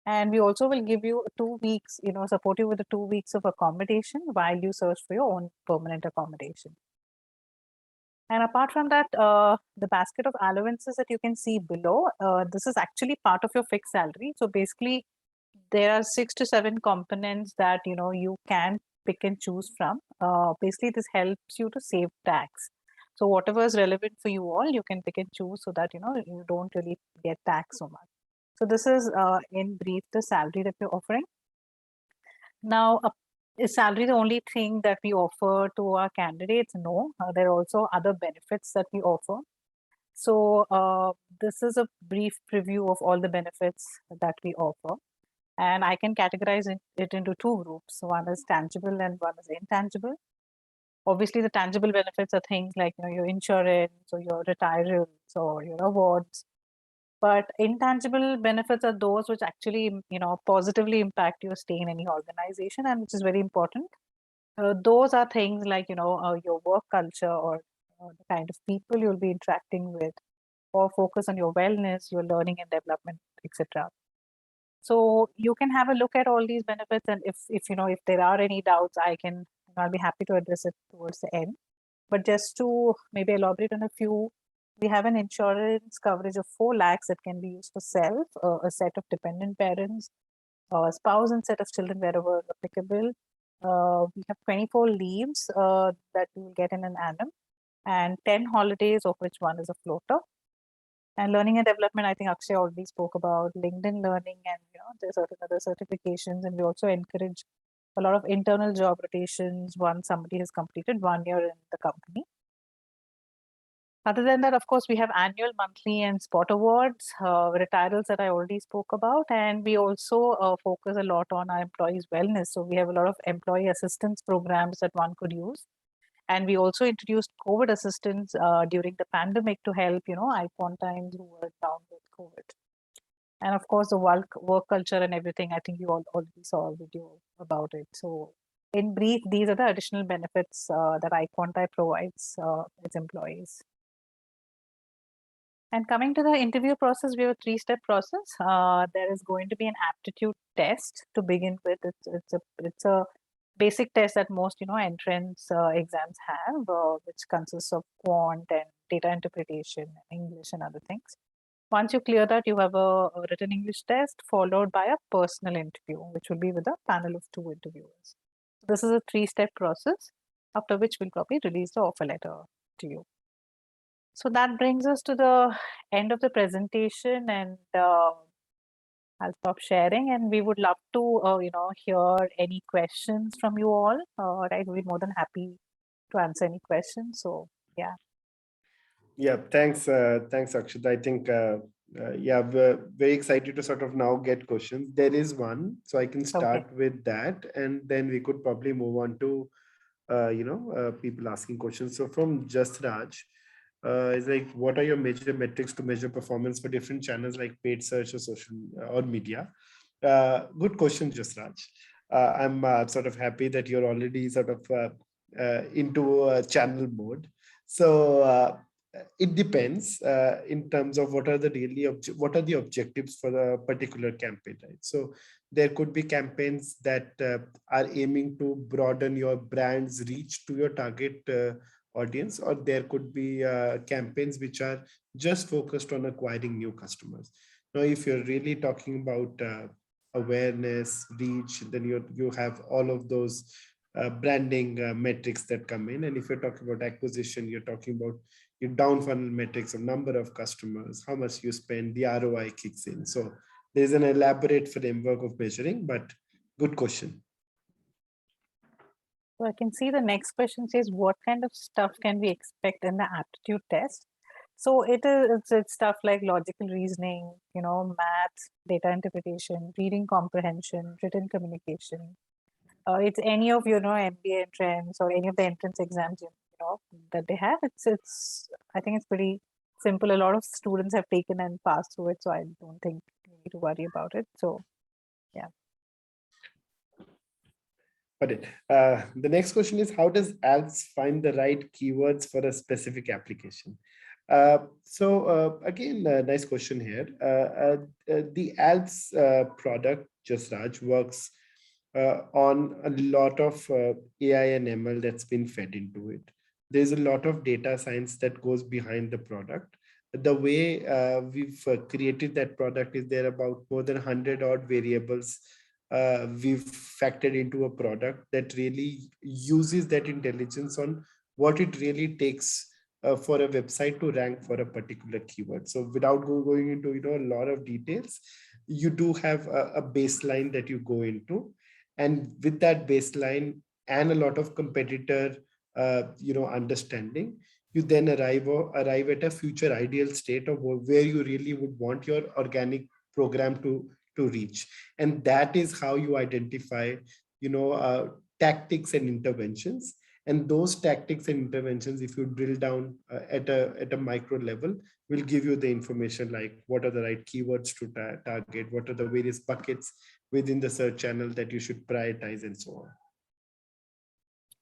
And we also will give you 2 weeks, support you with the 2 weeks of accommodation while you search for your own permanent accommodation. And apart from that, the basket of allowances that you can see below, this is actually part of your fixed salary. So basically, there are 6 to 7 components that you can pick and choose from. Basically, this helps you to save tax. So whatever is relevant for you all, you can pick and choose so that you don't really get taxed so much. So this is in brief the salary that we're offering. Now, is salary the only thing that we offer to our candidates? No, there are also other benefits that we offer. So this is a brief preview of all the benefits that we offer. And I can categorize it into 2 groups. One is tangible and one is intangible. Obviously, the tangible benefits are things like your insurance or your retirement or your awards. But intangible benefits are those which actually positively impact your stay in any organization, and which is very important. Those are things like your work culture or the kind of people you'll be interacting with, or focus on your wellness, your learning and development, etc. So you can have a look at all these benefits, and if there are any doubts, I'll be happy to address it towards the end. But just to maybe elaborate on a few, we have an insurance coverage of 4 lakhs that can be used for self, a set of dependent parents, a spouse, and set of children wherever applicable. We have 24 leaves that you will get in an annum, and 10 holidays, of which one is a floater. And learning and development, I think Akshay already spoke about LinkedIn learning, and there's certain other certifications, and we also encourage a lot of internal job rotations once somebody has completed 1 year in the company. Other than that, of course, we have annual, monthly, and spot awards, retirals that I already spoke about, and we also focus a lot on our employees' wellness. So we have a lot of employee assistance programs that one could use. And we also introduced COVID assistance during the pandemic to help, IQUANTians who were down with COVID. And of course, the work culture and everything, I think you all already saw a video about it. So in brief, these are the additional benefits that iQuanti provides its employees. And coming to the interview process, we have a 3-step process. There is going to be an aptitude test to begin with. It's a basic test that most entrance exams have, which consists of quant and data interpretation, English and other things. Once you clear that, you have a written English test followed by a personal interview, which will be with a panel of 2 interviewers. This is a 3-step process, after which we'll probably release the offer letter to you. So that brings us to the end of the presentation, and I'll stop sharing, and we would love to, hear any questions from you all. Right, we'll be more than happy to answer any questions. So, yeah. Yeah, thanks, Akshita. I think, yeah, we're very excited to sort of now get questions. There is one, so I can start with that, and then we could probably move on to, people asking questions. So from Just Raj, it's like, what are your major metrics to measure performance for different channels like paid search or social or media? Good question, Just Raj. I'm sort of happy that you're already sort of into channel mode. So it depends in terms of what are the objectives for the particular campaign, right? So there could be campaigns that are aiming to broaden your brand's reach to your target audience, or there could be campaigns which are just focused on acquiring new customers. Now, if you're really talking about awareness, reach, then you have all of those branding metrics that come in. And if you're talking about acquisition, you're talking about your down funnel metrics of number of customers, how much you spend, the ROI kicks in. So there's an elaborate framework of measuring, but good question. So I can see the next question says, what kind of stuff can we expect in the aptitude test? So it's stuff like logical reasoning, math, data interpretation, reading comprehension, written communication. It's any of MBA entrance or any of the entrance exams that they have. I think it's pretty simple. A lot of students have taken and passed through it, so I don't think you need to worry about it. So yeah. But the next question is, how does ads find the right keywords for a specific application? Again, nice question here. The ads product, Just Raj, works on a lot of AI and ML that's been fed into it. There's a lot of data science that goes behind the product. The way we've created that product is there about more than 100 odd variables we've factored into a product that really uses that intelligence on what it really takes for a website to rank for a particular keyword. So without going into a lot of details, you do have a baseline that you go into, and with that baseline and a lot of competitor understanding, you then arrive at a future ideal state of where you really would want your organic program to reach. And that is how you identify tactics and interventions. And those tactics and interventions, if you drill down at a micro level, will give you the information like what are the right keywords to target, what are the various buckets within the search channel that you should prioritize, and so on.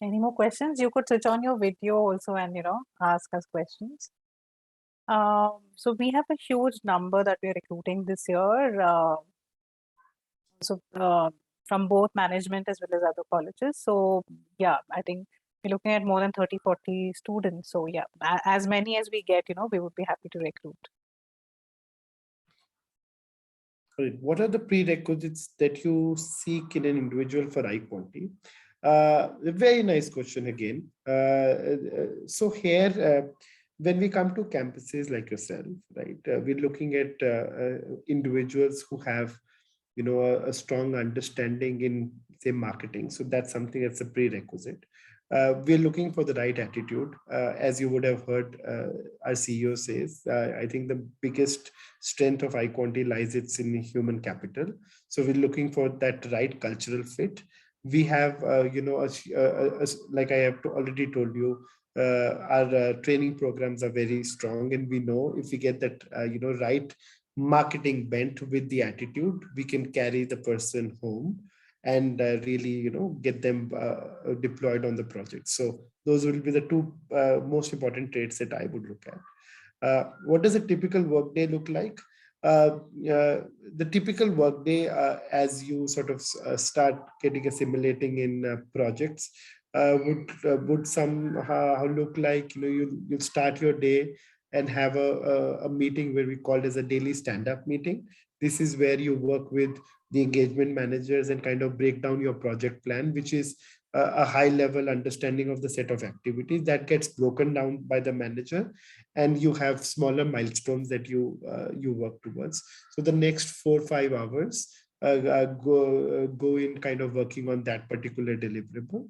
Any more questions? You could switch on your video also and ask us questions. So we have a huge number that we're recruiting this year. From both management as well as other colleges. So yeah, I think we're looking at more than 30, 40 students. So yeah, as many as we get, we would be happy to recruit. What are the prerequisites that you seek in an individual for iQuanti? A very nice question again. So here, when we come to campuses like yourself, right, we're looking at individuals who have a strong understanding in, say, marketing. So that's something that's a prerequisite. We're looking for the right attitude. As you would have heard our CEO says, I think the biggest strength of iQuanti lies it's in human capital. So we're looking for that right cultural fit. We have, like I have already told you, our training programs are very strong, and we know if we get that, right marketing bent with the attitude, we can carry the person home and really, get them deployed on the project. So those will be the two most important traits that I would look at. What does a typical workday look like? The typical workday, as you sort of start getting assimilating in projects, would somehow look like, you'll start your day and have a meeting where we call it as a daily stand-up meeting. This is where you work with the engagement managers and kind of break down your project plan, which is a high level understanding of the set of activities that gets broken down by the manager, and you have smaller milestones that you work towards. So the next 4 or 5 hours go in kind of working on that particular deliverable.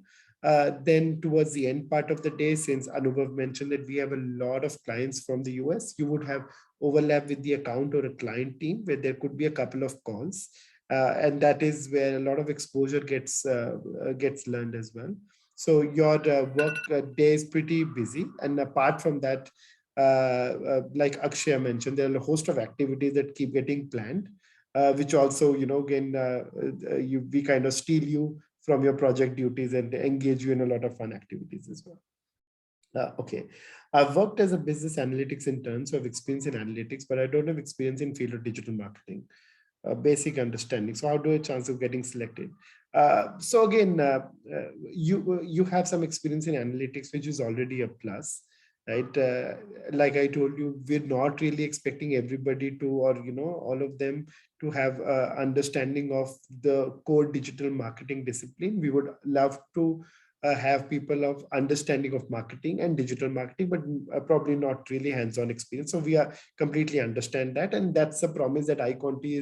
Then towards the end part of the day, since Anubhav mentioned that we have a lot of clients from the US, you would have overlap with the account or a client team where there could be a couple of calls. And that is where a lot of exposure gets learned as well. So your work day is pretty busy. And apart from that, like Akshay mentioned, there are a host of activities that keep getting planned, which also, again, we kind of steal you from your project duties and engage you in a lot of fun activities as well. Okay, I've worked as a business analytics intern, so I've experience in analytics, but I don't have experience in field of digital marketing. Basic understanding. So how do I chance of getting selected? So again, you have some experience in analytics, which is already a plus, right? Like I told you, we're not really expecting everybody to, or all of them to have understanding of the core digital marketing discipline. We would love to have people of understanding of marketing and digital marketing, but probably not really hands-on experience. So we are completely understand that, and that's a promise that IQUANTI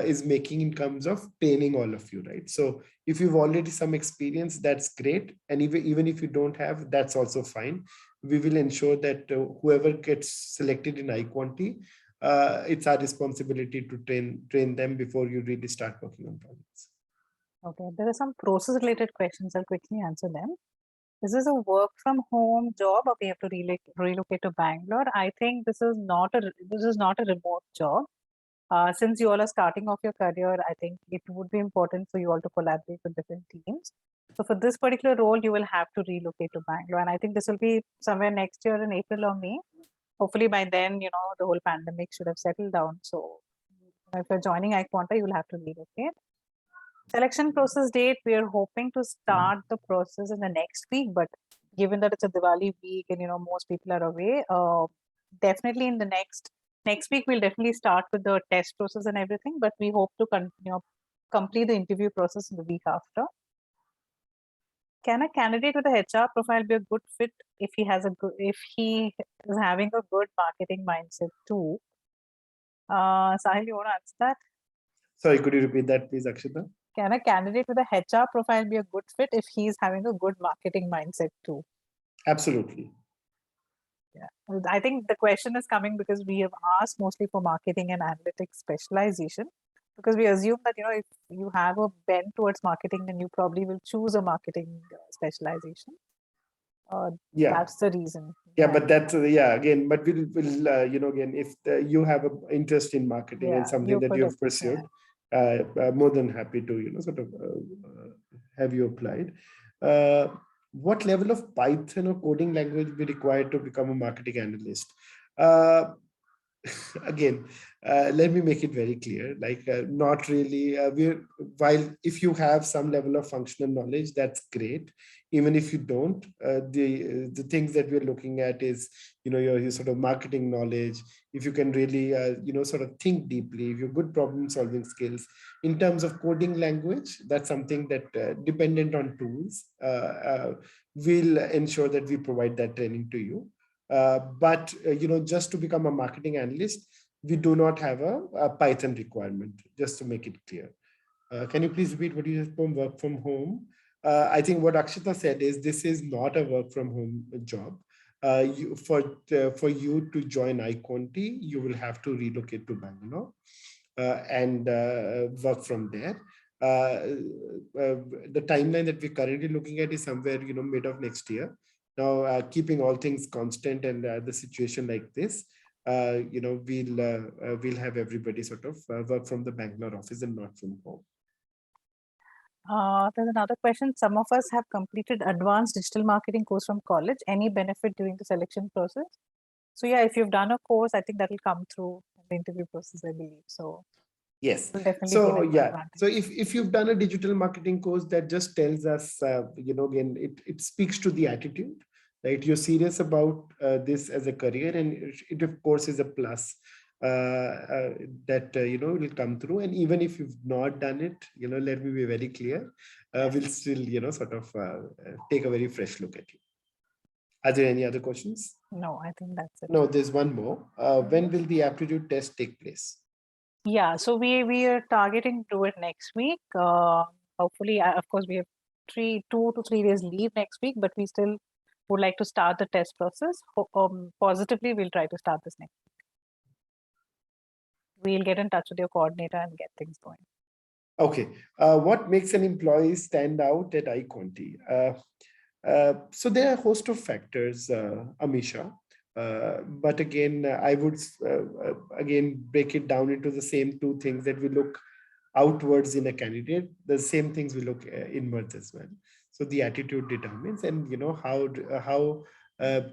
is making in terms of training all of you, right? So if you've already some experience, that's great, and even if you don't have, that's also fine. We will ensure that whoever gets selected in IQUANTI, it's our responsibility to train them before you really start working on projects. Okay, there are some process related questions. I'll quickly answer them. Is this a work from home job or we have to relocate to Bangalore? I think this is not a remote job. Since you all are starting off your career, I think it would be important for you all to collaborate with different teams. So for this particular role, you will have to relocate to Bangalore. And I think this will be somewhere next year in April or May. Hopefully by then, the whole pandemic should have settled down. So if you're joining IQUANTA, you will have to relocate. Selection process date, we are hoping to start the process in the next week, but given that it's a Diwali week and most people are away, definitely in the next week we'll definitely start with the test process and everything, but we hope to complete the interview process in the week after. Can a candidate with a HR profile be a good fit if he is having a good marketing mindset too? Sahil, you want to answer that? Sorry, could you repeat that, please, Akshita? Can a candidate with a HR profile be a good fit if he's having a good marketing mindset too? Absolutely. Yeah, I think the question is coming because we have asked mostly for marketing and analytics specialization, because we assume that if you have a bent towards marketing, then you probably will choose a marketing specialization. Yeah, that's the reason. Yeah, but that's again. But we'll again, if you have an interest in marketing and something that you've pursued, more than happy to sort of have you applied. What level of Python or coding language will be required to become a marketing analyst? Again, let me make it very clear, like not really, while if you have some level of functional knowledge, that's great. Even if you don't, the things that we're looking at is, your sort of marketing knowledge, if you can really, sort of think deeply, if you're good problem solving skills. In terms of coding language, that's something that dependent on tools, we'll ensure that we provide that training to you. But just to become a marketing analyst, we do not have a Python requirement, just to make it clear. Can you please repeat what you said from work from home? I think what Akshita said is this is not a work from home job. For you to join IQUANTI, you will have to relocate to Bangalore and work from there. The timeline that we're currently looking at is somewhere mid of next year. Now, keeping all things constant and the situation like this, we'll have everybody sort of work from the Bangalore office and not from home. There's another question. Some of us have completed advanced digital marketing course from college. Any benefit during the selection process? So yeah, if you've done a course, I think that will come through the interview process, I believe. So yes, will definitely so give an yeah, advantage. so if you've done a digital marketing course, that just tells us, again, it speaks to the attitude, right? You're serious about this as a career, and it of course is a plus that will come through. And even if you've not done it, let me be very clear, we'll still sort of take a very fresh look at you. Are there any other questions? No, I think that's it. No, there's one more. When will the aptitude test take place? Yeah, so we are targeting to do it next week. Hopefully, of course, we have 2 to 3 days leave next week, but we still would like to start the test process. Positively, we'll try to start this next week. We'll get in touch with your coordinator and get things going. Okay. What makes an employee stand out at IQUANTI? So there are a host of factors, Amisha. But again, I would again break it down into the same 2 things that we look outwards in a candidate. The same things we look inwards as well. So the attitude determines, and how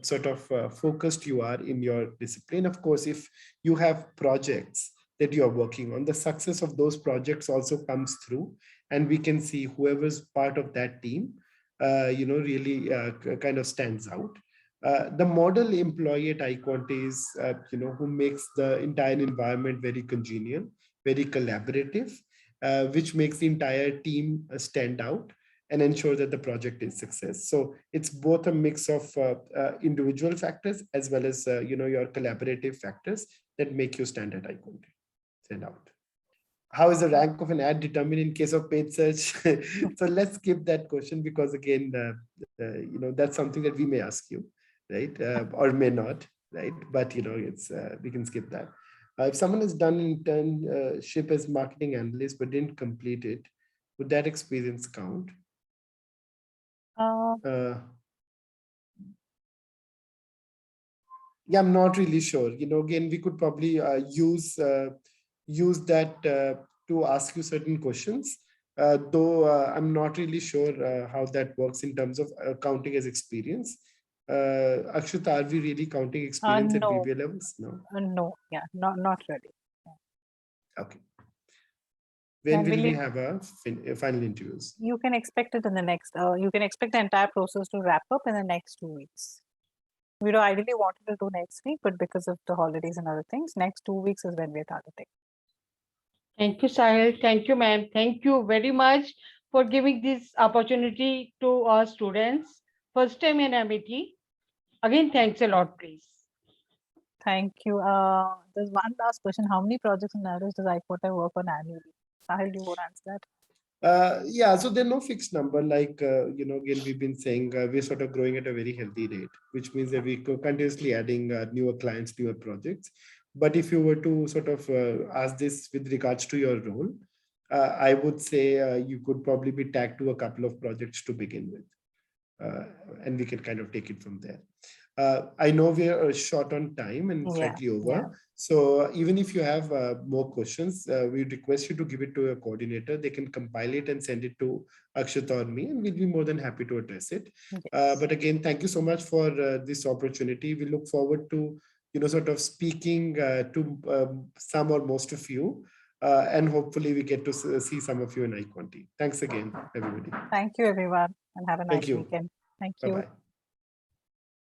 sort of focused you are in your discipline. Of course, if you have projects that you are working on, the success of those projects also comes through, and we can see whoever's part of that team really kind of stands out. The model employee at IQUANTI is, who makes the entire environment very congenial, very collaborative, which makes the entire team stand out and ensure that the project is success. So it's both a mix of individual factors as well as, your collaborative factors that make you stand out. How is the rank of an ad determined in case of paid search? So let's skip that question, because again, that's something that we may ask you, right? Or may not, right? But it's we can skip that. If someone has done an internship as marketing analyst but didn't complete it, would that experience count? Yeah, I'm not really sure. Again, we could probably use that to ask you certain questions, though I'm not really sure how that works in terms of counting as experience. Akshita, are we really counting experience at No. BBA levels? No. No, yeah, not really. Okay. When And will we you- have a final interviews? You can expect it in the next. You can expect the entire process to wrap up in the next 2 weeks. We'd ideally wanted to do next week, but because of the holidays and other things, next 2 weeks is when we're targeting. Thank you, Sahil. Thank you, ma'am. Thank you very much for giving this opportunity to our students. First time in MIT. Again, thanks a lot, please. Thank you. There's one last question. How many projects and average does IQUANTI work on annually? Sahil, you won't answer that. Yeah, so there's no fixed number. Like, again, we've been saying we're sort of growing at a very healthy rate, which means that we're continuously adding newer clients, newer projects. But if you were to sort of ask this with regards to your role, I would say you could probably be tagged to a couple of projects to begin with. And we can kind of take it from there. I know we are short on time and slightly over. Yeah. So even if you have more questions, we request you to give it to your coordinator. They can compile it and send it to Akshita or me, and we'll be more than happy to address it. Yes. But again, thank you so much for this opportunity. We look forward to, sort of speaking to some or most of you. And hopefully we get to see some of you in IQUANTI. Thanks again, everybody. Thank you, everyone, and have a nice Thank you. weekend. Thank you. Bye-bye.